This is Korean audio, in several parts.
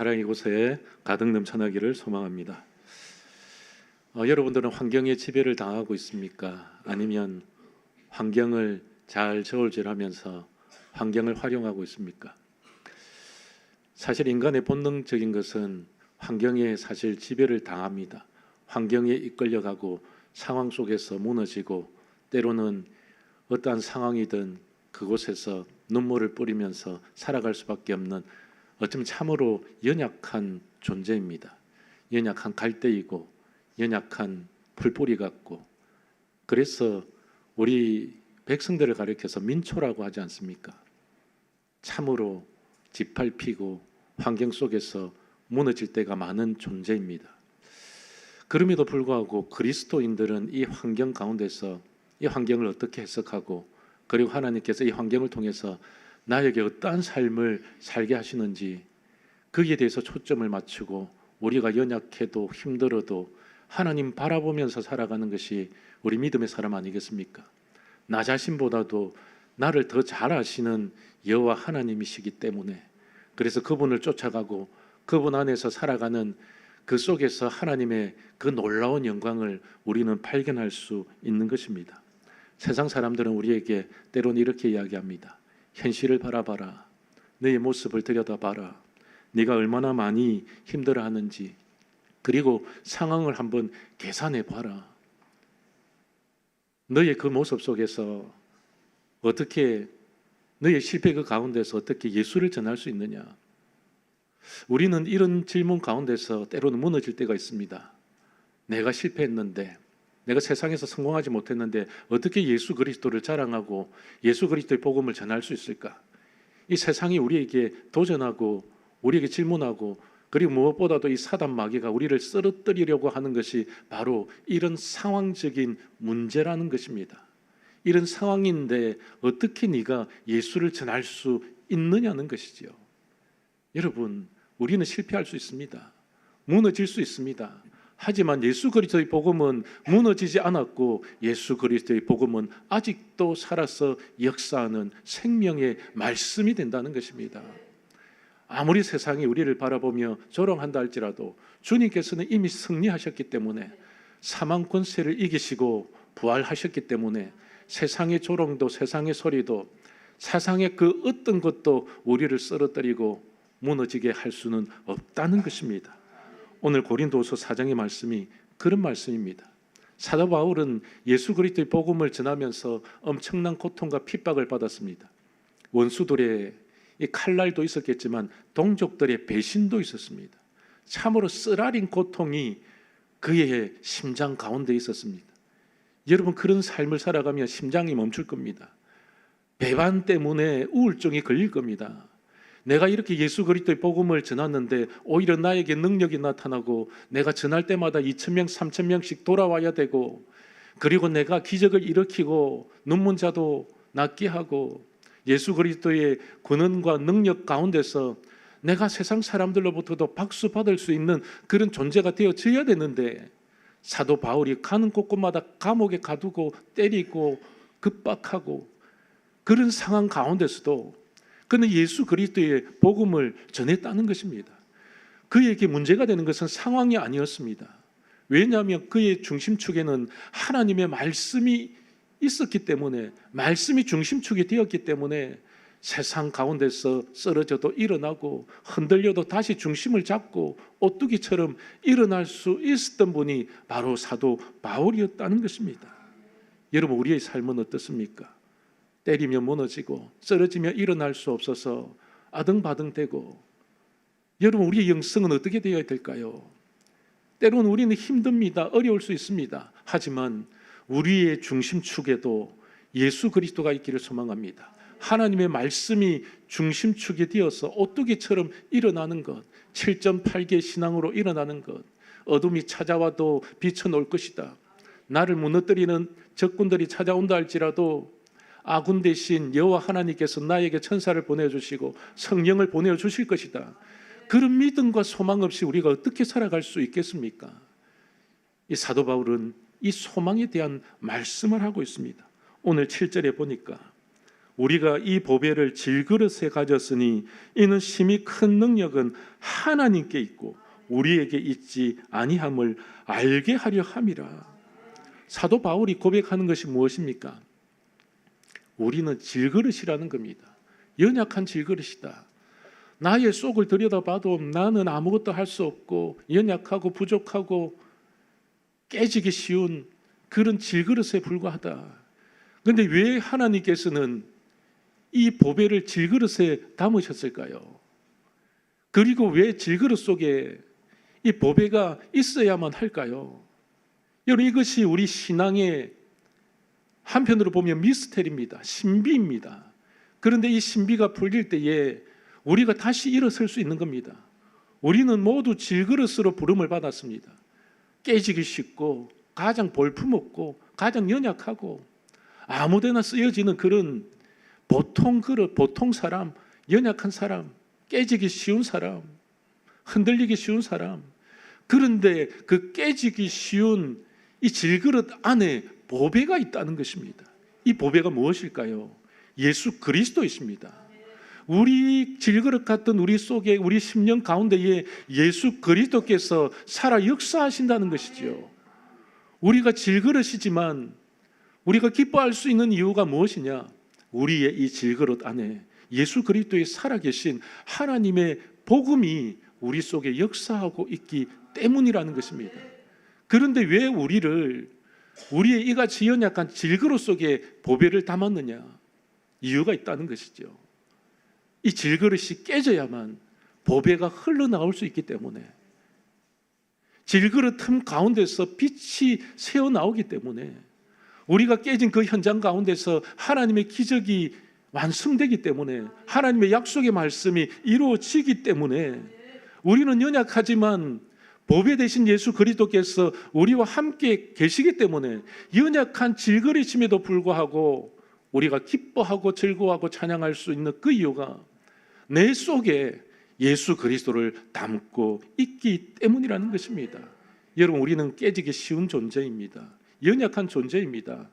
사랑의 곳에 가득 넘쳐나기를 소망합니다. 여러분들은 환경에 지배를 당하고 있습니까? 아니면 환경을 잘 저울질하면서 환경을 활용하고 있습니까? 사실 인간의 본능적인 것은 환경에 사실 지배를 당합니다. 환경에 이끌려가고 상황 속에서 무너지고 때로는 어떠한 상황이든 그곳에서 눈물을 뿌리면서 살아갈 수밖에 없는 어쩌면 참으로 연약한 존재입니다. 연약한 갈대이고 연약한 풀뿌리 같고, 그래서 우리 백성들을 가리켜서 민초라고 하지 않습니까? 참으로 짓밟히고 환경 속에서 무너질 때가 많은 존재입니다. 그럼에도 불구하고 그리스도인들은 이 환경 가운데서 이 환경을 어떻게 해석하고, 그리고 하나님께서 이 환경을 통해서 나에게 어떠한 삶을 살게 하시는지 거기에 대해서 초점을 맞추고, 우리가 연약해도 힘들어도 하나님 바라보면서 살아가는 것이 우리 믿음의 사람 아니겠습니까? 나 자신보다도 나를 더 잘 아시는 여호와 하나님이시기 때문에, 그래서 그분을 쫓아가고 그분 안에서 살아가는 그 속에서 하나님의 그 놀라운 영광을 우리는 발견할 수 있는 것입니다. 세상 사람들은 우리에게 때로는 이렇게 이야기합니다. 현실을 바라봐라. 너의 모습을 들여다봐라. 네가 얼마나 많이 힘들어하는지, 그리고 상황을 한번 계산해 봐라. 너의 그 모습 속에서 어떻게, 너의 실패 그 가운데서 어떻게 예수를 전할 수 있느냐. 우리는 이런 질문 가운데서 때로는 무너질 때가 있습니다. 내가 실패했는데, 내가 세상에서 성공하지 못했는데 어떻게 예수 그리스도를 자랑하고 예수 그리스도의 복음을 전할 수 있을까? 이 세상이 우리에게 도전하고 우리에게 질문하고, 그리고 무엇보다도 이 사단 마귀가 우리를 쓰러뜨리려고 하는 것이 바로 이런 상황적인 문제라는 것입니다. 이런 상황인데 어떻게 네가 예수를 전할 수 있느냐는 것이지요. 여러분, 우리는 실패할 수 있습니다. 무너질 수 있습니다. 하지만 예수 그리스도의 복음은 무너지지 않았고, 예수 그리스도의 복음은 아직도 살아서 역사하는 생명의 말씀이 된다는 것입니다. 아무리 세상이 우리를 바라보며 조롱한다 할지라도 주님께서는 이미 승리하셨기 때문에, 사망 권세를 이기시고 부활하셨기 때문에 세상의 조롱도 세상의 소리도 세상의 그 어떤 것도 우리를 쓰러뜨리고 무너지게 할 수는 없다는 것입니다. 오늘 고린도후서 4장의 말씀이 그런 말씀입니다. 사도 바울은 예수 그리스도의 복음을 전하면서 엄청난 고통과 핍박을 받았습니다. 원수들의 이 칼날도 있었겠지만 동족들의 배신도 있었습니다. 참으로 쓰라린 고통이 그의 심장 가운데 있었습니다. 여러분, 그런 삶을 살아가면 심장이 멈출 겁니다. 배반 때문에 우울증이 걸릴 겁니다. 내가 이렇게 예수 그리스도의 복음을 전했는데 오히려 나에게 능력이 나타나고 내가 전할 때마다 2,000명, 3,000명씩 돌아와야 되고, 그리고 내가 기적을 일으키고 눈먼 자도 낫게 하고 예수 그리스도의 권능과 능력 가운데서 내가 세상 사람들로부터도 박수 받을 수 있는 그런 존재가 되어져야 되는데, 사도 바울이 가는 곳곳마다 감옥에 가두고 때리고 급박하고 그런 상황 가운데서도 그는 예수 그리스도의 복음을 전했다는 것입니다. 그에게 문제가 되는 것은 상황이 아니었습니다. 왜냐하면 그의 중심축에는 하나님의 말씀이 있었기 때문에, 말씀이 중심축이 되었기 때문에 세상 가운데서 쓰러져도 일어나고 흔들려도 다시 중심을 잡고 오뚜기처럼 일어날 수 있었던 분이 바로 사도 바울이었다는 것입니다. 여러분, 우리의 삶은 어떻습니까? 때리며 무너지고 쓰러지며 일어날 수 없어서 아등바등되고, 여러분, 우리의 영성은 어떻게 되어야 될까요? 때로는 우리는 힘듭니다. 어려울 수 있습니다. 하지만 우리의 중심축에도 예수 그리스도가 있기를 소망합니다. 하나님의 말씀이 중심축이 되어서 오뚜기처럼 일어나는 것, 7.8개 신앙으로 일어나는 것, 어둠이 찾아와도 빛은 올 것이다. 나를 무너뜨리는 적군들이 찾아온다 할지라도 아군 대신 여호와 하나님께서 나에게 천사를 보내주시고 성령을 보내주실 것이다. 그런 믿음과 소망 없이 우리가 어떻게 살아갈 수 있겠습니까? 이 사도 바울은 이 소망에 대한 말씀을 하고 있습니다. 오늘 7절에 보니까 우리가 이 보배를 질그릇에 가졌으니 이는 심히 큰 능력은 하나님께 있고 우리에게 있지 아니함을 알게 하려 함이라. 사도 바울이 고백하는 것이 무엇입니까? 우리는 질그릇이라는 겁니다. 연약한 질그릇이다. 나의 속을 들여다봐도 나는 아무것도 할 수 없고 연약하고 부족하고 깨지기 쉬운 그런 질그릇에 불과하다. 그런데 왜 하나님께서는 이 보배를 질그릇에 담으셨을까요? 그리고 왜 질그릇 속에 이 보배가 있어야만 할까요? 여러분, 이것이 우리 신앙의 한편으로 보면 미스테리입니다. 신비입니다. 그런데 이 신비가 풀릴 때에 우리가 다시 일어설 수 있는 겁니다. 우리는 모두 질그릇으로 부름을 받았습니다. 깨지기 쉽고 가장 볼품없고 가장 연약하고 아무데나 쓰여지는 그런 보통 그릇, 보통 사람, 연약한 사람, 깨지기 쉬운 사람, 흔들리기 쉬운 사람. 그런데 그 깨지기 쉬운 이 질그릇 안에 보배가 있다는 것입니다. 이 보배가 무엇일까요? 예수 그리스도이십니다. 우리 질그릇 같은 우리 속에, 우리 심령 가운데에 예수 그리스도께서 살아 역사하신다는 것이죠. 우리가 질그릇이지만 우리가 기뻐할 수 있는 이유가 무엇이냐? 우리의 이 질그릇 안에 예수 그리스도의 살아계신 하나님의 복음이 우리 속에 역사하고 있기 때문이라는 것입니다. 그런데 왜 우리의 이같이 연약한 질그릇 속에 보배를 담았느냐? 이유가 있다는 것이죠. 이 질그릇이 깨져야만 보배가 흘러나올 수 있기 때문에, 질그릇 틈 가운데서 빛이 새어나오기 때문에, 우리가 깨진 그 현장 가운데서 하나님의 기적이 완성되기 때문에, 하나님의 약속의 말씀이 이루어지기 때문에, 우리는 연약하지만 보배 되신 예수 그리스도께서 우리와 함께 계시기 때문에 연약한 질그릇임에도 불구하고 우리가 기뻐하고 즐거워하고 찬양할 수 있는 그 이유가 내 속에 예수 그리스도를 담고 있기 때문이라는 것입니다. 여러분, 우리는 깨지기 쉬운 존재입니다. 연약한 존재입니다.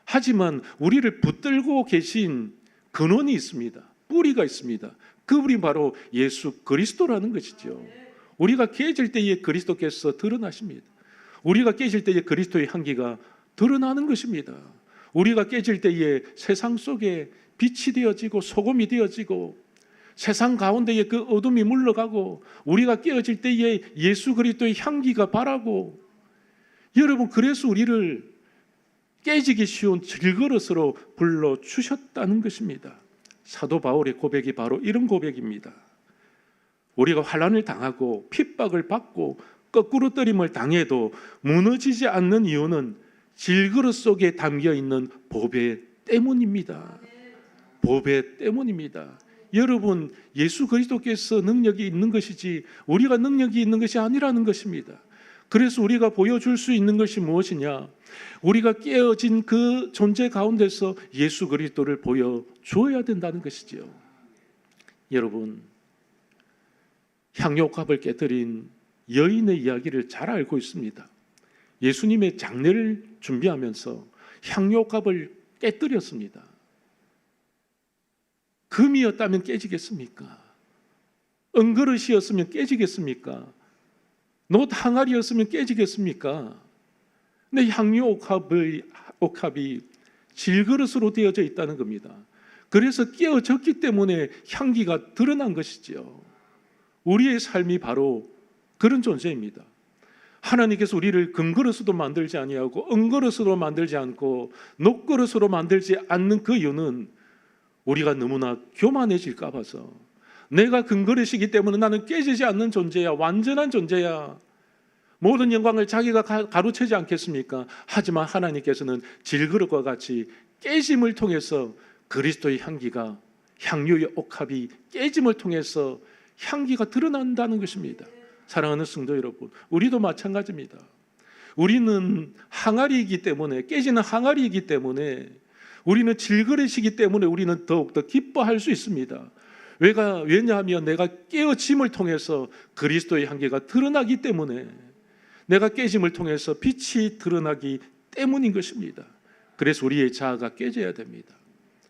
하지만 우리를 붙들고 계신 근원이 있습니다. 뿌리가 있습니다. 그 뿌리 바로 예수 그리스도라는 것이죠. 우리가 깨질 때에 그리스도께서 드러나십니다. 우리가 깨질 때에 그리스도의 향기가 드러나는 것입니다. 우리가 깨질 때에 세상 속에 빛이 되어지고 소금이 되어지고 세상 가운데에 그 어둠이 물러가고, 우리가 깨어질 때에 예수 그리스도의 향기가 바라고, 여러분, 그래서 우리를 깨지기 쉬운 질그릇으로 불러주셨다는 것입니다. 사도 바울의 고백이 바로 이런 고백입니다. 우리가 환난을 당하고 핍박을 받고 거꾸로 떨림을 당해도 무너지지 않는 이유는 질그릇 속에 담겨있는 보배 때문입니다. 보배 때문입니다. 여러분, 예수 그리스도께서 능력이 있는 것이지 우리가 능력이 있는 것이 아니라는 것입니다. 그래서 우리가 보여줄 수 있는 것이 무엇이냐? 우리가 깨어진 그 존재 가운데서 예수 그리스도를 보여줘야 된다는 것이죠. 여러분, 향료값을 깨뜨린 여인의 이야기를 잘 알고 있습니다. 예수님의 장례를 준비하면서 향료값을 깨뜨렸습니다. 금이었다면 깨지겠습니까? 은그릇이었으면 깨지겠습니까? 놋 항아리였으면 깨지겠습니까? 근데 향료 옥합이 질그릇으로 되어져 있다는 겁니다. 그래서 깨어졌기 때문에 향기가 드러난 것이죠. 우리의 삶이 바로 그런 존재입니다. 하나님께서 우리를 금그릇으로 만들지 아니하고 은그릇으로 만들지 않고 녹그릇으로 만들지 않는 그 이유는 우리가 너무나 교만해질까 봐서, 내가 금그릇이기 때문에 나는 깨지지 않는 존재야, 완전한 존재야, 모든 영광을 자기가 가로채지 않겠습니까? 하지만 하나님께서는 질그릇과 같이 깨짐을 통해서 그리스도의 향기가, 향유의 옥합이 깨짐을 통해서 향기가 드러난다는 것입니다. 사랑하는 성도 여러분, 우리도 마찬가지입니다. 우리는 항아리이기 때문에, 깨지는 항아리이기 때문에, 우리는 질그릇이기 때문에 우리는 더욱더 기뻐할 수 있습니다. 왜냐하면 내가 깨어짐을 통해서 그리스도의 향기가 드러나기 때문에, 내가 깨짐을 통해서 빛이 드러나기 때문인 것입니다. 그래서 우리의 자아가 깨져야 됩니다.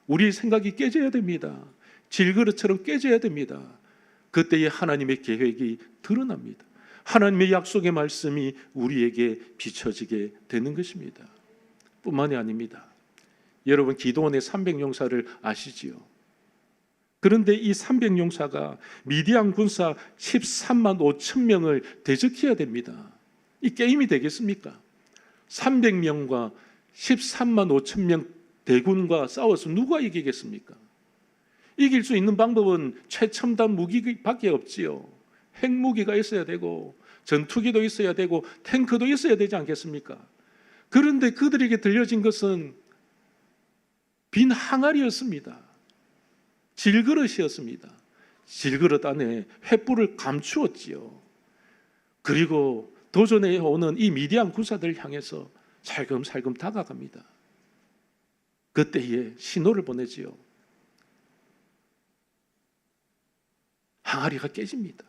우리의 생각이 깨져야 됩니다. 질그릇처럼 깨져야 됩니다. 그때에 하나님의 계획이 드러납니다. 하나님의 약속의 말씀이 우리에게 비춰지게 되는 것입니다. 뿐만이 아닙니다. 여러분, 기도원의 300용사를 아시지요? 그런데 이 300용사가 미디안 군사 13만 5천 명을 대적해야 됩니다. 이 게임이 되겠습니까? 300명과 13만 5천 명 대군과 싸워서 누가 이기겠습니까? 이길 수 있는 방법은 최첨단 무기밖에 없지요. 핵무기가 있어야 되고 전투기도 있어야 되고 탱크도 있어야 되지 않겠습니까? 그런데 그들에게 들려진 것은 빈 항아리였습니다. 질그릇이었습니다. 질그릇 안에 횃불을 감추었지요. 그리고 도전해 오는 이 미디안 군사들을 향해서 살금살금 다가갑니다. 그때에 신호를 보내지요. 항아리가 깨집니다.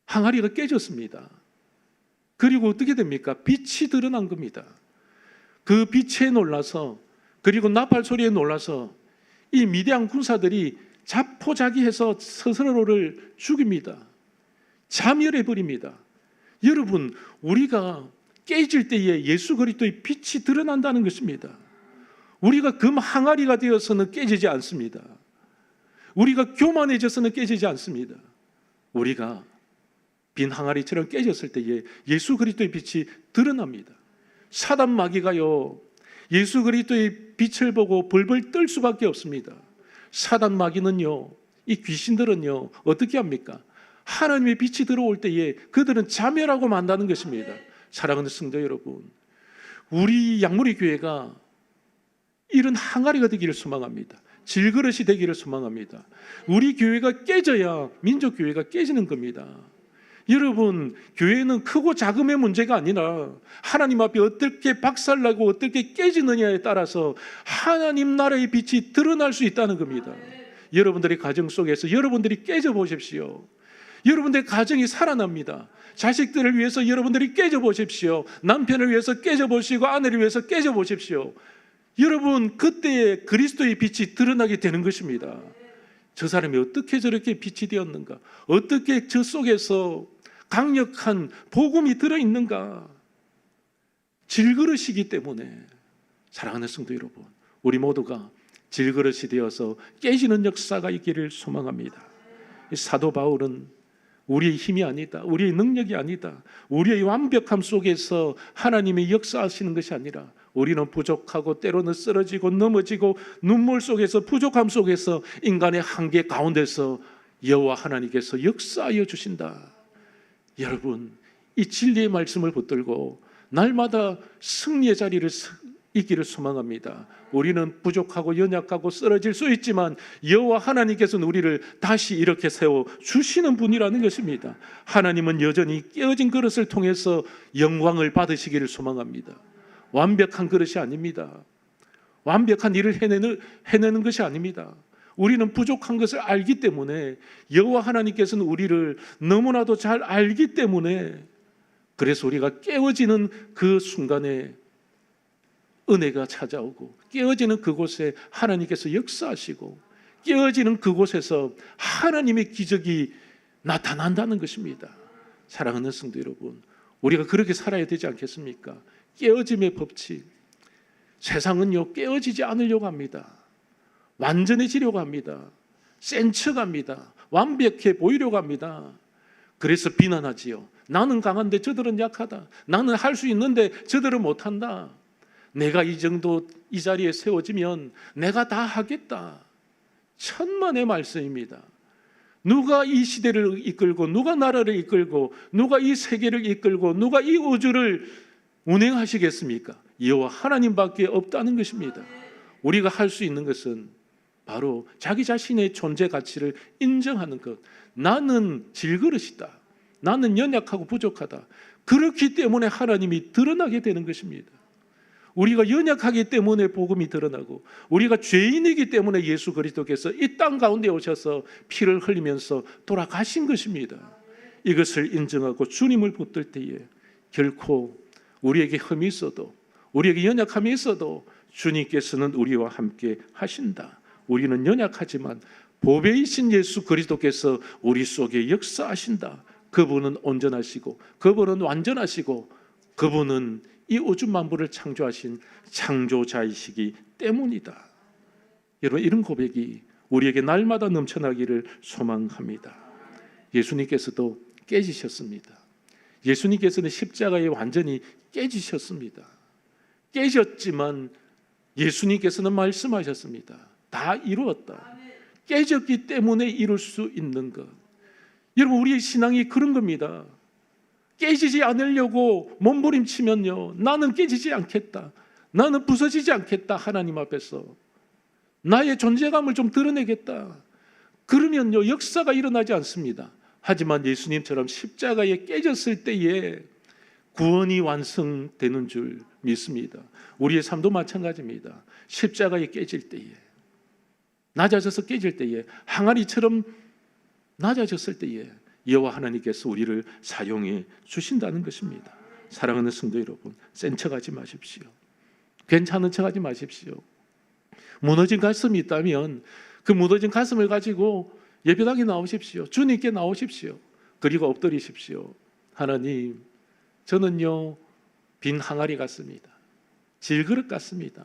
항아리가 깨졌습니다. 그리고 어떻게 됩니까? 빛이 드러난 겁니다. 그 빛에 놀라서, 그리고 나팔 소리에 놀라서 이 미디안 군사들이 자포자기해서 스스로를 죽입니다. 자멸해버립니다. 여러분, 우리가 깨질 때에 예수 그리스도의 빛이 드러난다는 것입니다. 우리가 금 항아리가 되어서는 깨지지 않습니다. 우리가 교만해져서는 깨지지 않습니다. 우리가 빈 항아리처럼 깨졌을 때에 예수 그리스도의 빛이 드러납니다. 사단 마귀가요, 예수 그리스도의 빛을 보고 벌벌 떨 수밖에 없습니다. 사단 마귀는요, 이 귀신들은요, 어떻게 합니까? 하나님의 빛이 들어올 때에 그들은 자멸하고 만다는 것입니다. 사랑하는 성도 여러분, 우리 양무리 교회가 이런 항아리가 되기를 소망합니다. 질그릇이 되기를 소망합니다. 우리 교회가 깨져야 민족교회가 깨지는 겁니다. 여러분, 교회는 크고 작음의 문제가 아니라 하나님 앞에 어떻게 박살나고 어떻게 깨지느냐에 따라서 하나님 나라의 빛이 드러날 수 있다는 겁니다. 여러분들의 가정 속에서 여러분들이 깨져 보십시오. 여러분들의 가정이 살아납니다. 자식들을 위해서 여러분들이 깨져 보십시오. 남편을 위해서 깨져 보시고 아내를 위해서 깨져 보십시오. 여러분, 그때에 그리스도의 빛이 드러나게 되는 것입니다. 저 사람이 어떻게 저렇게 빛이 되었는가? 어떻게 저 속에서 강력한 복음이 들어있는가? 질그릇이기 때문에, 사랑하는 성도 여러분, 우리 모두가 질그릇이 되어서 깨지는 역사가 있기를 소망합니다. 사도 바울은 우리의 힘이 아니다, 우리의 능력이 아니다, 우리의 완벽함 속에서 하나님의 역사하시는 것이 아니라 우리는 부족하고 때로는 쓰러지고 넘어지고 눈물 속에서, 부족함 속에서, 인간의 한계 가운데서 여호와 하나님께서 역사하여 주신다. 여러분, 이 진리의 말씀을 붙들고 날마다 승리의 자리를 있기를 소망합니다. 우리는 부족하고 연약하고 쓰러질 수 있지만 여호와 하나님께서는 우리를 다시 이렇게 세워 주시는 분이라는 것입니다. 하나님은 여전히 깨어진 그릇을 통해서 영광을 받으시기를 소망합니다. 완벽한 그릇이 아닙니다. 완벽한 일을 해내는 것이 아닙니다. 우리는 부족한 것을 알기 때문에, 여호와 하나님께서는 우리를 너무나도 잘 알기 때문에, 그래서 우리가 깨어지는 그 순간에 은혜가 찾아오고, 깨어지는 그곳에 하나님께서 역사하시고, 깨어지는 그곳에서 하나님의 기적이 나타난다는 것입니다. 사랑하는 성도 여러분, 우리가 그렇게 살아야 되지 않겠습니까? 깨어짐의 법칙. 세상은요, 깨어지지 않으려고 합니다. 완전해지려고 합니다. 센 척합니다. 완벽해 보이려고 합니다. 그래서 비난하지요. 나는 강한데 저들은 약하다. 나는 할 수 있는데 저들은 못한다. 내가 이 정도 이 자리에 세워지면 내가 다 하겠다. 천만의 말씀입니다. 누가 이 시대를 이끌고, 누가 나라를 이끌고, 누가 이 세계를 이끌고, 누가 이 우주를 운행하시겠습니까? 여호와 하나님밖에 없다는 것입니다. 우리가 할 수 있는 것은 바로 자기 자신의 존재 가치를 인정하는 것. 나는 질그릇이다. 나는 연약하고 부족하다. 그렇기 때문에 하나님이 드러나게 되는 것입니다. 우리가 연약하기 때문에 복음이 드러나고, 우리가 죄인이기 때문에 예수 그리스도께서 이 땅 가운데 오셔서 피를 흘리면서 돌아가신 것입니다. 이것을 인정하고 주님을 붙들 때에 결코 우리에게 흠이 있어도, 우리에게 연약함이 있어도 주님께서는 우리와 함께 하신다. 우리는 연약하지만 보배이신 예수 그리스도께서 우리 속에 역사하신다. 그분은 온전하시고 그분은 완전하시고 그분은 이 우주 만물을 창조하신 창조자이시기 때문이다. 여러분, 이런 고백이 우리에게 날마다 넘쳐나기를 소망합니다. 예수님께서도 깨지셨습니다. 예수님께서는 십자가에 완전히 깨지셨습니다. 깨졌지만 예수님께서는 말씀하셨습니다. 다 이루었다. 깨졌기 때문에 이룰 수 있는 것. 여러분, 우리의 신앙이 그런 겁니다. 깨지지 않으려고 몸부림치면요, 나는 깨지지 않겠다, 나는 부서지지 않겠다, 하나님 앞에서 나의 존재감을 좀 드러내겠다. 그러면요, 역사가 일어나지 않습니다. 하지만 예수님처럼 십자가에 깨졌을 때에 구원이 완성되는 줄 믿습니다. 우리의 삶도 마찬가지입니다. 십자가에 깨질 때에, 낮아져서 깨질 때에, 항아리처럼 낮아졌을 때에 여호와 하나님께서 우리를 사용해 주신다는 것입니다. 사랑하는 성도 여러분, 센 척하지 마십시오. 괜찮은 척하지 마십시오. 무너진 가슴이 있다면 그 무너진 가슴을 가지고 예배당에 나오십시오. 주님께 나오십시오. 그리고 엎드리십시오. 하나님, 저는요 빈 항아리 같습니다. 질그릇 같습니다.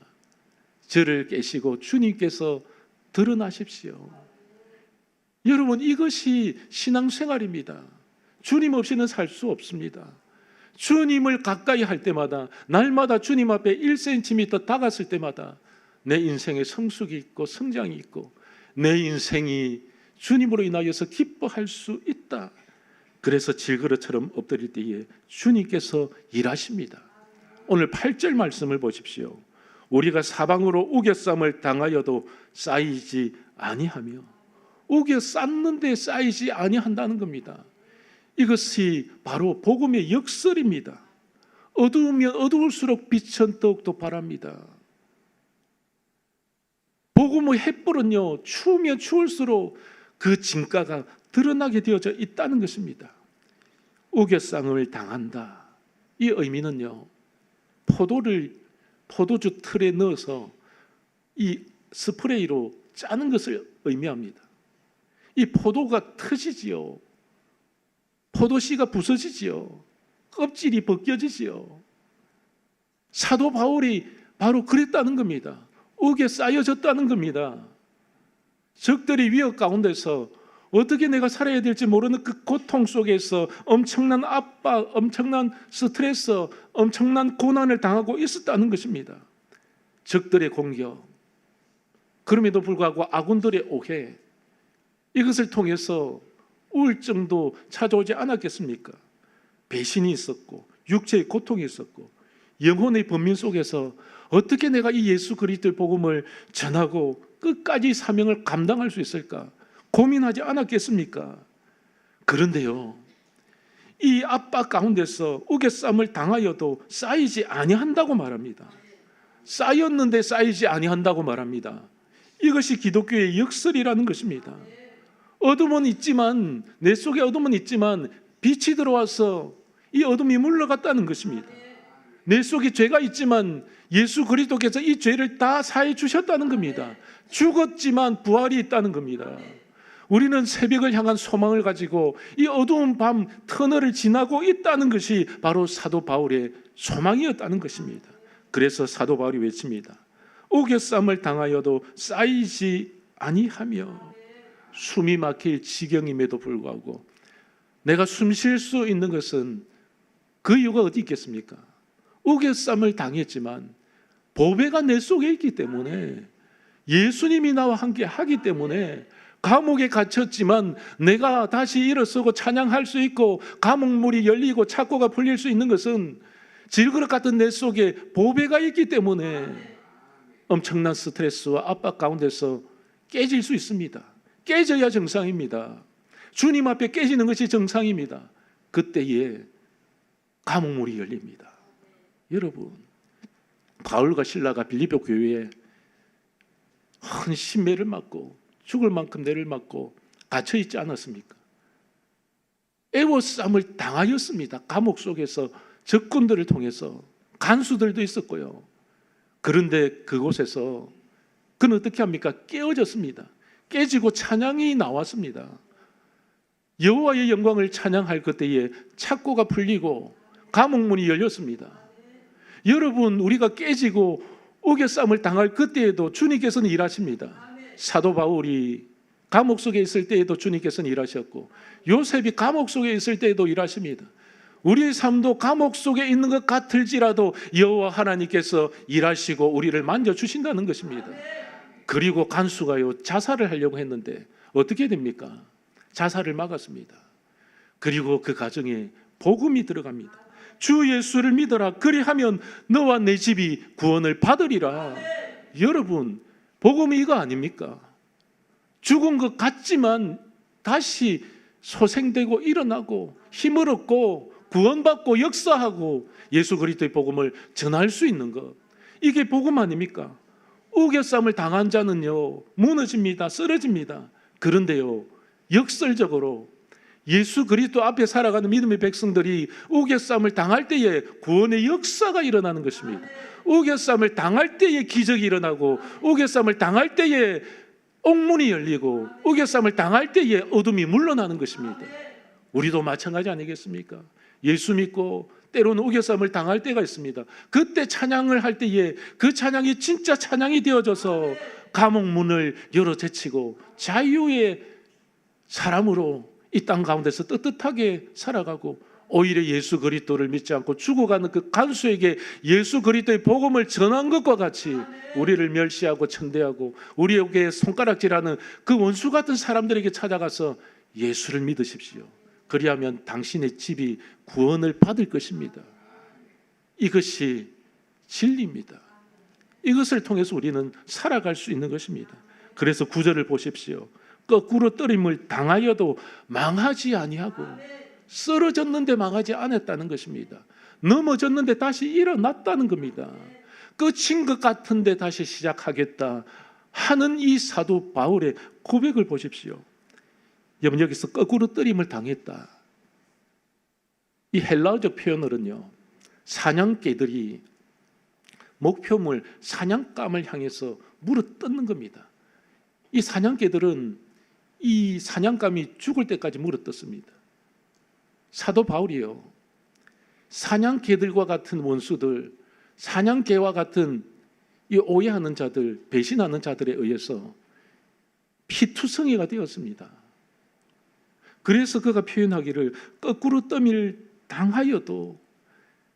저를 깨시고 주님께서 드러나십시오. 여러분, 이것이 신앙생활입니다. 주님 없이는 살 수 없습니다. 주님을 가까이 할 때마다, 날마다 주님 앞에 1cm 다가설 때마다 내 인생에 성숙이 있고 성장이 있고 내 인생이 주님으로 인하여서 기뻐할 수 있다. 그래서 질그릇처럼 엎드릴 때에 주님께서 일하십니다. 오늘 8절 말씀을 보십시오. 우리가 사방으로 우겨쌈을 당하여도 쌓이지 아니하며, 우겨 쌓는데 쌓이지 아니한다는 겁니다. 이것이 바로 복음의 역설입니다. 어두우면 어두울수록 빛은 더욱더 바랍니다. 복음의 햇불은요, 추우면 추울수록 그 진가가 드러나게 되어져 있다는 것입니다. 우겨쌈을 당한다. 이 의미는요, 포도를 포도주 틀에 넣어서 이 스프레이로 짜는 것을 의미합니다. 이 포도가 터지지요. 포도씨가 부서지지요. 껍질이 벗겨지지요. 사도 바울이 바로 그랬다는 겁니다. 우겨 쌓여졌다는 겁니다. 적들의 위협 가운데서 어떻게 내가 살아야 될지 모르는 그 고통 속에서 엄청난 압박, 엄청난 스트레스, 엄청난 고난을 당하고 있었다는 것입니다. 적들의 공격, 그럼에도 불구하고 아군들의 오해, 이것을 통해서 우울증도 찾아오지 않았겠습니까? 배신이 있었고 육체의 고통이 있었고 영혼의 번민 속에서 어떻게 내가 이 예수 그리스도의 복음을 전하고 끝까지 사명을 감당할 수 있을까 고민하지 않았겠습니까? 그런데요, 이 압박 가운데서 우겨쌈을 당하여도 쌓이지 아니한다고 말합니다. 쌓였는데 쌓이지 아니한다고 말합니다. 이것이 기독교의 역설이라는 것입니다. 어둠은 있지만, 내 속에 어둠은 있지만 빛이 들어와서 이 어둠이 물러갔다는 것입니다. 내 속에 죄가 있지만 예수 그리스도께서 이 죄를 다 사해 주셨다는 겁니다. 죽었지만 부활이 있다는 겁니다. 우리는 새벽을 향한 소망을 가지고 이 어두운 밤 터널을 지나고 있다는 것이 바로 사도 바울의 소망이었다는 것입니다. 그래서 사도 바울이 외칩니다. 우겨쌈을 당하여도 쌓이지 아니하며, 숨이 막힐 지경임에도 불구하고 내가 숨 쉴 수 있는 것은 그 이유가 어디 있겠습니까? 우겨쌈을 당했지만 보배가 내 속에 있기 때문에, 예수님이 나와 함께 하기 때문에, 감옥에 갇혔지만 내가 다시 일어서고 찬양할 수 있고 감옥문이 열리고 착고가 풀릴 수 있는 것은 질그릇 같은 내 속에 보배가 있기 때문에 엄청난 스트레스와 압박 가운데서 깨질 수 있습니다. 깨져야 정상입니다. 주님 앞에 깨지는 것이 정상입니다. 그때에 감옥문이 열립니다. 여러분, 바울과 실라가 빌립보 교회에 큰 신매를 맞고 죽을 만큼 내를 맞고 갇혀 있지 않았습니까? 애워쌈을 당하였습니다. 감옥 속에서 적군들을 통해서 간수들도 있었고요. 그런데 그곳에서 그는 어떻게 합니까? 깨어졌습니다. 깨지고 찬양이 나왔습니다. 여호와의 영광을 찬양할 그때에 착고가 풀리고 감옥문이 열렸습니다. 여러분, 우리가 깨지고 우겨싸움을 당할 그때에도 주님께서는 일하십니다. 사도 바울이 감옥 속에 있을 때에도 주님께서는 일하셨고, 요셉이 감옥 속에 있을 때에도 일하십니다. 우리의 삶도 감옥 속에 있는 것 같을지라도 여호와 하나님께서 일하시고 우리를 만져주신다는 것입니다. 그리고 간수가요, 자살을 하려고 했는데 어떻게 됩니까? 자살을 막았습니다. 그리고 그 가정에 복음이 들어갑니다. 주 예수를 믿어라, 그리하면 너와 내 집이 구원을 받으리라. 여러분, 복음이 이거 아닙니까? 죽은 것 같지만 다시 소생되고 일어나고 힘을 얻고 구원받고 역사하고 예수 그리스도의 복음을 전할 수 있는 것, 이게 복음 아닙니까? 우겨쌈을 당한 자는요, 무너집니다. 쓰러집니다. 그런데요, 역설적으로 예수 그리스도 앞에 살아가는 믿음의 백성들이 우겨쌈을 당할 때에 구원의 역사가 일어나는 것입니다. 우겨쌈을 당할 때에 기적이 일어나고, 우겨쌈을 당할 때에 옥문이 열리고, 우겨쌈을 당할 때에 어둠이 물러나는 것입니다. 우리도 마찬가지 아니겠습니까? 예수 믿고 때로는 우겨쌈을 당할 때가 있습니다. 그때 찬양을 할 때에 그 찬양이 진짜 찬양이 되어져서 감옥 문을 열어 제치고 자유의 사람으로 이 땅 가운데서 떳떳하게 살아가고, 오히려 예수 그리스도를 믿지 않고 죽어가는 그 간수에게 예수 그리스도의 복음을 전한 것과 같이 우리를 멸시하고 천대하고 우리에게 손가락질하는 그 원수 같은 사람들에게 찾아가서 예수를 믿으십시오. 그리하면 당신의 집이 구원을 받을 것입니다. 이것이 진리입니다. 이것을 통해서 우리는 살아갈 수 있는 것입니다. 그래서 9절을 보십시오. 거꾸로 떨림을 당하여도 망하지 아니하고, 쓰러졌는데 망하지 않았다는 것입니다. 넘어졌는데 다시 일어났다는 겁니다. 끝인 것 같은데 다시 시작하겠다 하는 이 사도 바울의 고백을 보십시오. 여러분, 여기서 거꾸로 떨림을 당했다, 이 헬라어적 표현으로는요, 사냥개들이 목표물 사냥감을 향해서 물어뜯는 겁니다. 이 사냥개들은 이 사냥감이 죽을 때까지 물어뜯습니다. 사도 바울이요, 사냥개들과 같은 원수들, 사냥개와 같은 이 오해하는 자들, 배신하는 자들에 의해서 피투성이가 되었습니다. 그래서 그가 표현하기를, 거꾸로 떠밀 당하여도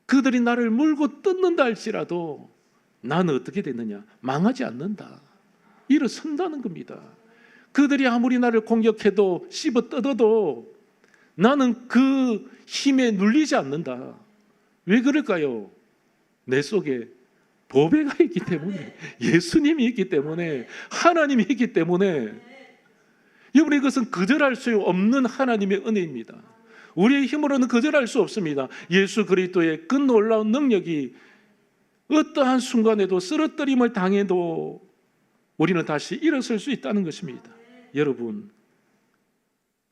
그들이 나를 물고 뜯는다 할지라도 나는 어떻게 됐느냐? 망하지 않는다. 일어선다는 겁니다. 그들이 아무리 나를 공격해도 씹어 뜯어도 나는 그 힘에 눌리지 않는다. 왜 그럴까요? 내 속에 보배가 있기 때문에, 예수님이 있기 때문에, 하나님이 있기 때문에. 여러분, 이것은 거절할 수 없는 하나님의 은혜입니다. 우리의 힘으로는 거절할 수 없습니다. 예수 그리스도의 그 놀라운 능력이 어떠한 순간에도 쓰러뜨림을 당해도 우리는 다시 일어설 수 있다는 것입니다. 여러분,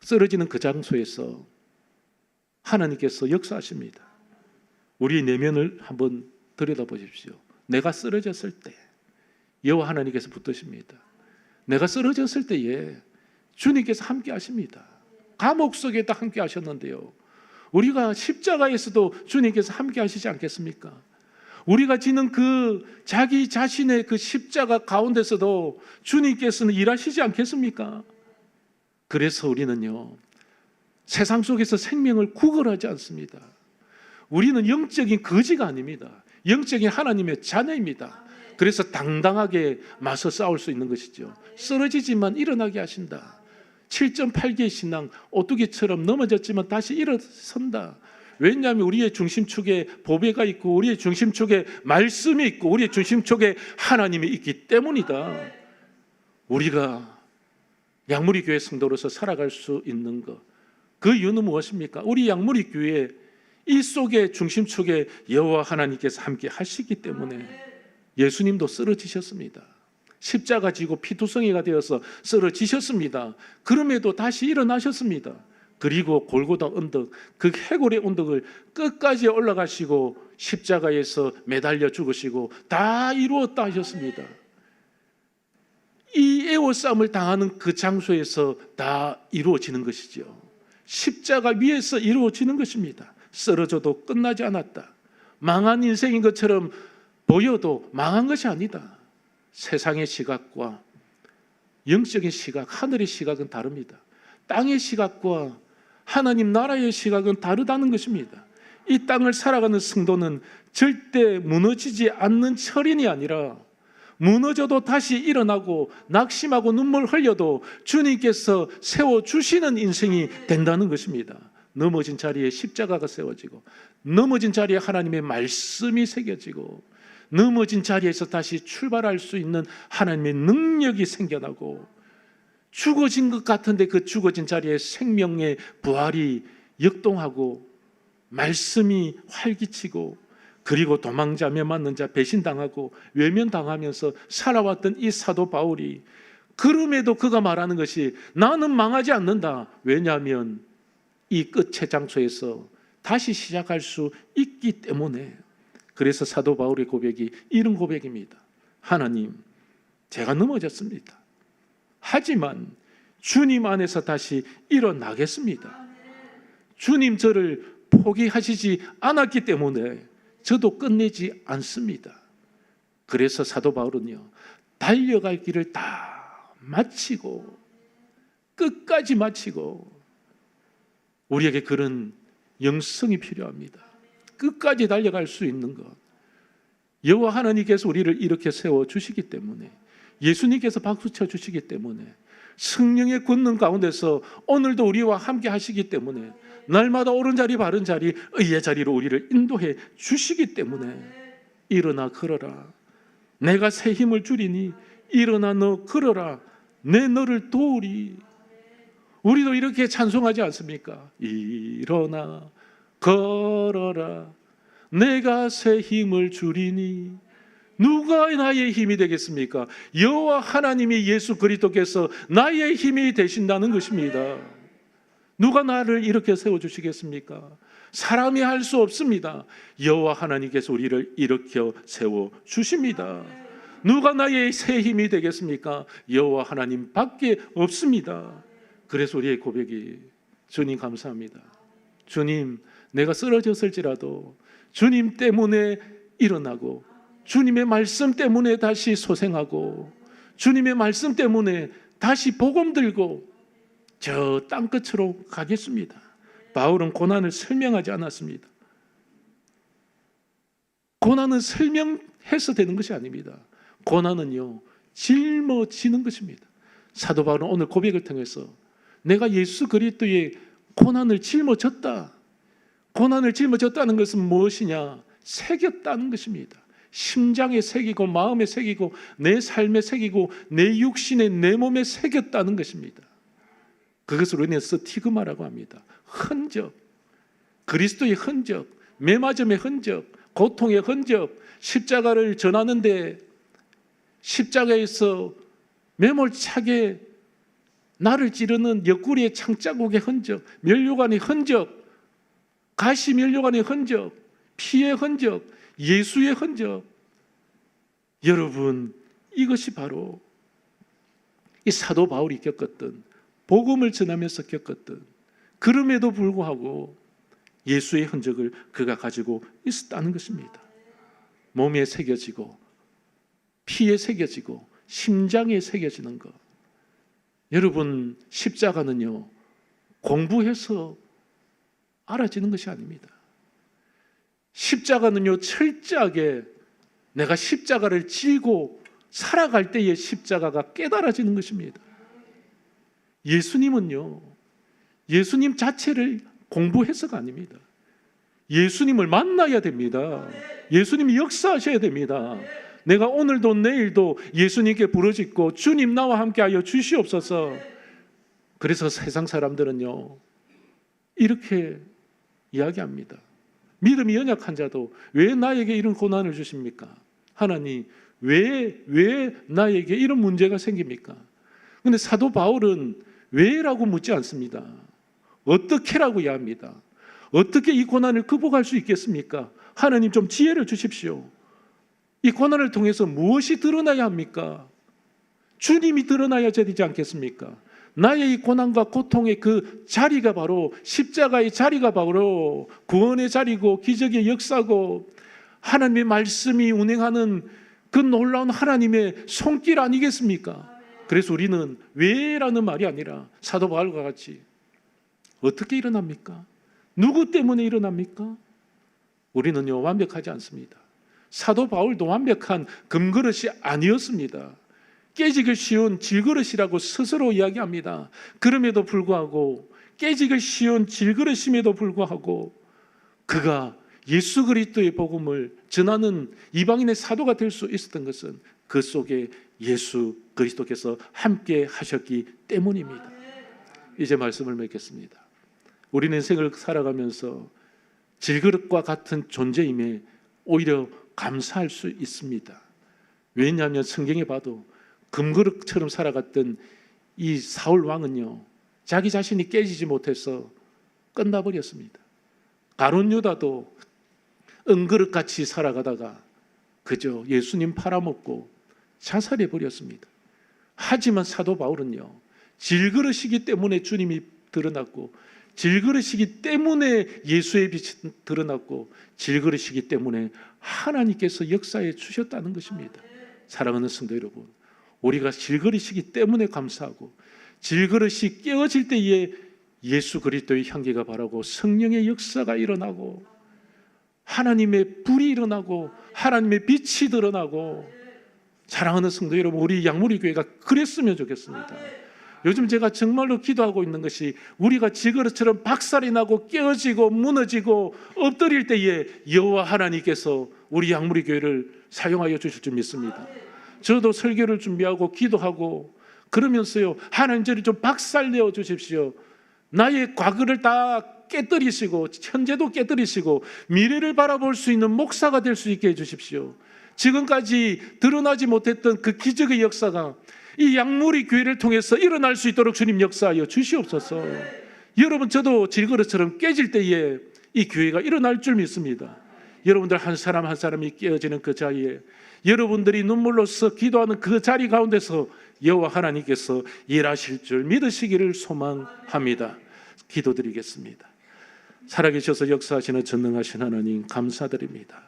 쓰러지는 그 장소에서 하나님께서 역사하십니다. 우리 내면을 한번 들여다보십시오. 내가 쓰러졌을 때 여호와 하나님께서 붙드십니다. 내가 쓰러졌을 때에 주님께서 함께 하십니다. 감옥 속에도 함께 하셨는데요, 우리가 십자가에서도 주님께서 함께 하시지 않겠습니까? 우리가 지는 그 자기 자신의 그 십자가 가운데서도 주님께서는 일하시지 않겠습니까? 그래서 우리는요, 세상 속에서 생명을 구걸하지 않습니다. 우리는 영적인 거지가 아닙니다. 영적인 하나님의 자녀입니다. 그래서 당당하게 맞서 싸울 수 있는 것이죠. 쓰러지지만 일어나게 하신다. 7.8개의 신앙, 오뚜기처럼 넘어졌지만 다시 일어선다. 왜냐하면 우리의 중심축에 보배가 있고, 우리의 중심축에 말씀이 있고, 우리의 중심축에 하나님이 있기 때문이다. 우리가 양무리 교회 성도로서 살아갈 수 있는 것, 그 이유는 무엇입니까? 우리 양무리 교회 이 속에 중심축에 여호와 하나님께서 함께 하시기 때문에. 예수님도 쓰러지셨습니다. 십자가 지고 피투성이가 되어서 쓰러지셨습니다. 그럼에도 다시 일어나셨습니다. 그리고 골고다 언덕, 그 해골의 언덕을 끝까지 올라가시고 십자가에서 매달려 죽으시고 다 이루었다 하셨습니다. 이 애워싸움을 당하는 그 장소에서 다 이루어지는 것이죠. 십자가 위에서 이루어지는 것입니다. 쓰러져도 끝나지 않았다. 망한 인생인 것처럼 보여도 망한 것이 아니다. 세상의 시각과 영적인 시각, 하늘의 시각은 다릅니다. 땅의 시각과 하나님 나라의 시각은 다르다는 것입니다. 이 땅을 살아가는 성도는 절대 무너지지 않는 철인이 아니라 무너져도 다시 일어나고 낙심하고 눈물 흘려도 주님께서 세워주시는 인생이 된다는 것입니다. 넘어진 자리에 십자가가 세워지고 넘어진 자리에 하나님의 말씀이 새겨지고 넘어진 자리에서 다시 출발할 수 있는 하나님의 능력이 생겨나고 죽어진 것 같은데 그 죽어진 자리에 생명의 부활이 역동하고 말씀이 활기치고 그리고 도망자며 맞는 자 배신당하고 외면당하면서 살아왔던 이 사도 바울이 그럼에도 그가 말하는 것이 나는 망하지 않는다. 왜냐하면 이 끝의 장소에서 다시 시작할 수 있기 때문에. 그래서 사도 바울의 고백이 이런 고백입니다. 하나님, 제가 넘어졌습니다. 하지만 주님 안에서 다시 일어나겠습니다. 주님 저를 포기하시지 않았기 때문에 저도 끝내지 않습니다. 그래서 사도 바울은요, 달려갈 길을 다 마치고 끝까지 마치고, 우리에게 그런 영성이 필요합니다. 끝까지 달려갈 수 있는 것. 여호와 하나님께서 우리를 이렇게 세워주시기 때문에, 예수님께서 박수쳐 주시기 때문에, 성령의 권능 가운데서 오늘도 우리와 함께 하시기 때문에, 날마다 옳은 자리 바른 자리 의의 자리로 우리를 인도해 주시기 때문에 일어나 걸어라. 내가 새 힘을 주리니 일어나 너 걸어라. 내 너를 도우리. 우리도 이렇게 찬송하지 않습니까? 일어나 걸어라. 내가 새 힘을 주리니. 누가 나의 힘이 되겠습니까? 여호와 하나님이 예수 그리스도께서 나의 힘이 되신다는 것입니다. 누가 나를 이렇게 세워주시겠습니까? 사람이 할 수 없습니다. 여호와 하나님께서 우리를 일으켜 세워주십니다. 누가 나의 새 힘이 되겠습니까? 여호와 하나님 밖에 없습니다. 그래서 우리의 고백이, 주님 감사합니다. 주님, 내가 쓰러졌을지라도 주님 때문에 일어나고 주님의 말씀 때문에 다시 소생하고 주님의 말씀 때문에 다시 복음 들고 저 땅끝으로 가겠습니다. 바울은 고난을 설명하지 않았습니다. 고난은 설명해서 되는 것이 아닙니다. 고난은요, 짊어지는 것입니다. 사도 바울은 오늘 고백을 통해서 내가 예수 그리스도의 고난을 짊어졌다. 고난을 짊어졌다는 것은 무엇이냐? 새겼다는 것입니다. 심장에 새기고 마음에 새기고 내 삶에 새기고 내 육신에 내 몸에 새겼다는 것입니다. 그것을 은혜서 스티그마라고 합니다. 흔적, 그리스도의 흔적, 매맞음의 흔적, 고통의 흔적, 십자가를 전하는데 십자가에서 매몰차게 나를 찌르는 옆구리의 창자국의 흔적, 면류관의 흔적, 가시 면류관의 흔적, 피의 흔적, 예수의 흔적. 여러분, 이것이 바로 이 사도 바울이 겪었던, 복음을 전하면서 겪었던, 그럼에도 불구하고 예수의 흔적을 그가 가지고 있었다는 것입니다. 몸에 새겨지고 피에 새겨지고 심장에 새겨지는 것. 여러분, 십자가는요, 공부해서 알아지는 것이 아닙니다. 십자가는요, 철저하게 내가 십자가를 지고 살아갈 때의 십자가가 깨달아지는 것입니다. 예수님은요, 예수님 자체를 공부해서가 아닙니다. 예수님을 만나야 됩니다. 예수님이 역사하셔야 됩니다. 내가 오늘도 내일도 예수님께 부르짖고 주님 나와 함께하여 주시옵소서. 그래서 세상 사람들은요, 이렇게 이야기합니다. 믿음이 연약한 자도 왜 나에게 이런 고난을 주십니까? 하나님, 왜 나에게 이런 문제가 생깁니까? 근데 사도 바울은 왜라고 묻지 않습니다. 어떻게라고 해야 합니다. 어떻게 이 고난을 극복할 수 있겠습니까? 하나님 좀 지혜를 주십시오. 이 고난을 통해서 무엇이 드러나야 합니까? 주님이 드러나야 되지 않겠습니까? 나의 이 고난과 고통의 그 자리가 바로 십자가의 자리가 바로 구원의 자리고 기적의 역사고 하나님의 말씀이 운행하는 그 놀라운 하나님의 손길 아니겠습니까? 그래서 우리는 왜라는 말이 아니라 사도 바울과 같이 어떻게 일어납니까? 누구 때문에 일어납니까? 우리는요 완벽하지 않습니다. 사도 바울도 완벽한 금그릇이 아니었습니다. 깨지기 쉬운 질그릇이라고 스스로 이야기합니다. 그럼에도 불구하고 깨지기 쉬운 질그릇임에도 불구하고 그가 예수 그리스도의 복음을 전하는 이방인의 사도가 될 수 있었던 것은 그 속에 예수 그리스도께서 함께 하셨기 때문입니다. 이제 말씀을 맺겠습니다. 우리는 인생을 살아가면서 질그릇과 같은 존재임에 오히려 감사할 수 있습니다. 왜냐하면 성경에 봐도 금그릇처럼 살아갔던 이 사울 왕은요 자기 자신이 깨지지 못해서 끝나버렸습니다. 가룟 유다도 은그릇같이 살아가다가 그저 예수님 팔아먹고 자살해버렸습니다. 하지만 사도 바울은요 질그릇이기 때문에 주님이 드러났고 질그릇이기 때문에 예수의 빛이 드러났고 질그릇이기 때문에 하나님께서 역사해 주셨다는 것입니다. 사랑하는 성도 여러분, 우리가 질그릇이기 때문에 감사하고 질그릇이 깨어질 때에 예수 그리스도의 향기가 바라고 성령의 역사가 일어나고 하나님의 불이 일어나고 하나님의 빛이 드러나고 사랑하는 성도 여러분, 우리 양무리 교회가 그랬으면 좋겠습니다. 요즘 제가 정말로 기도하고 있는 것이 우리가 질그릇처럼 박살이 나고 깨어지고 무너지고 엎드릴 때에 여호와 하나님께서 우리 양무리 교회를 사용하여 주실 줄 믿습니다. 저도 설교를 준비하고 기도하고 그러면서요 하나님 저를 좀 박살내어 주십시오. 나의 과거를 다 깨뜨리시고 현재도 깨뜨리시고 미래를 바라볼 수 있는 목사가 될 수 있게 해주십시오. 지금까지 드러나지 못했던 그 기적의 역사가 이 양무리 교회를 통해서 일어날 수 있도록 주님 역사하여 주시옵소서. 여러분 저도 질그릇처럼 깨질 때에 이 교회가 일어날 줄 믿습니다. 여러분들 한 사람 한 사람이 깨어지는 그 자리에 여러분들이 눈물로써 기도하는 그 자리 가운데서 여호와 하나님께서 일하실 줄 믿으시기를 소망합니다. 기도드리겠습니다. 살아계셔서 역사하시는 전능하신 하나님 감사드립니다.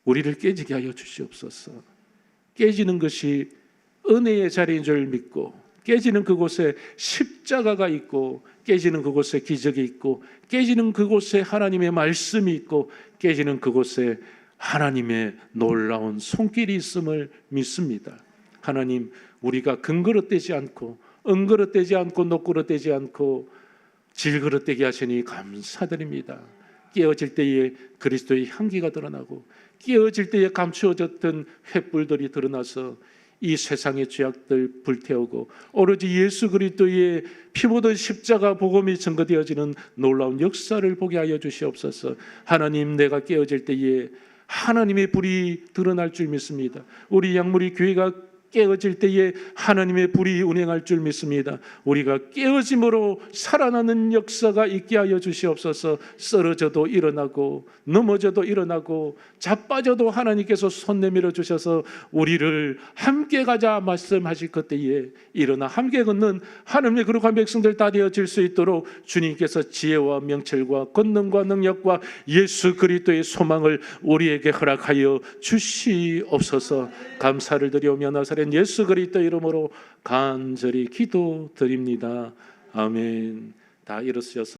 우리를 깨지게 하여 주시옵소서. 깨지는 것이 은혜의 자리인 줄 믿고 깨지는 그곳에 십자가가 있고 깨지는 그곳에 기적이 있고 깨지는 그곳에 하나님의 말씀이 있고 깨지는 그곳에 하나님의 놀라운 손길이 있음을 믿습니다. 하나님, 우리가 금그릇되지 않고 은그릇되지 않고 녹그릇되지 않고 질그릇되게 하시니 감사드립니다. 깨어질 때에 그리스도의 향기가 드러나고 깨어질 때에 감추어졌던 횃불들이 드러나서 이 세상의 죄악들 불태우고 오로지 예수 그리스도의 피 묻은 십자가 복음이 증거되어지는 놀라운 역사를 보게 하여 주시옵소서. 하나님, 내가 깨어질 때에 하나님의 불이 드러날 줄 믿습니다. 우리 양무리 교회가 깨어질 때에 하나님의 불이 운행할 줄 믿습니다. 우리가 깨어짐으로 살아나는 역사가 있게 하여 주시옵소서. 쓰러져도 일어나고 넘어져도 일어나고 자빠져도 하나님께서 손 내밀어 주셔서 우리를 함께 가자 말씀하실 그때에 일어나 함께 걷는 하나님의 거룩한 백성들 다 되어질 수 있도록 주님께서 지혜와 명철과 권능과 능력과 예수 그리스도의 소망을 우리에게 허락하여 주시옵소서. 감사를 드리오며 나사렛 예수 그리스도 이름으로 간절히 기도드립니다. 아멘. 다 일어서셔서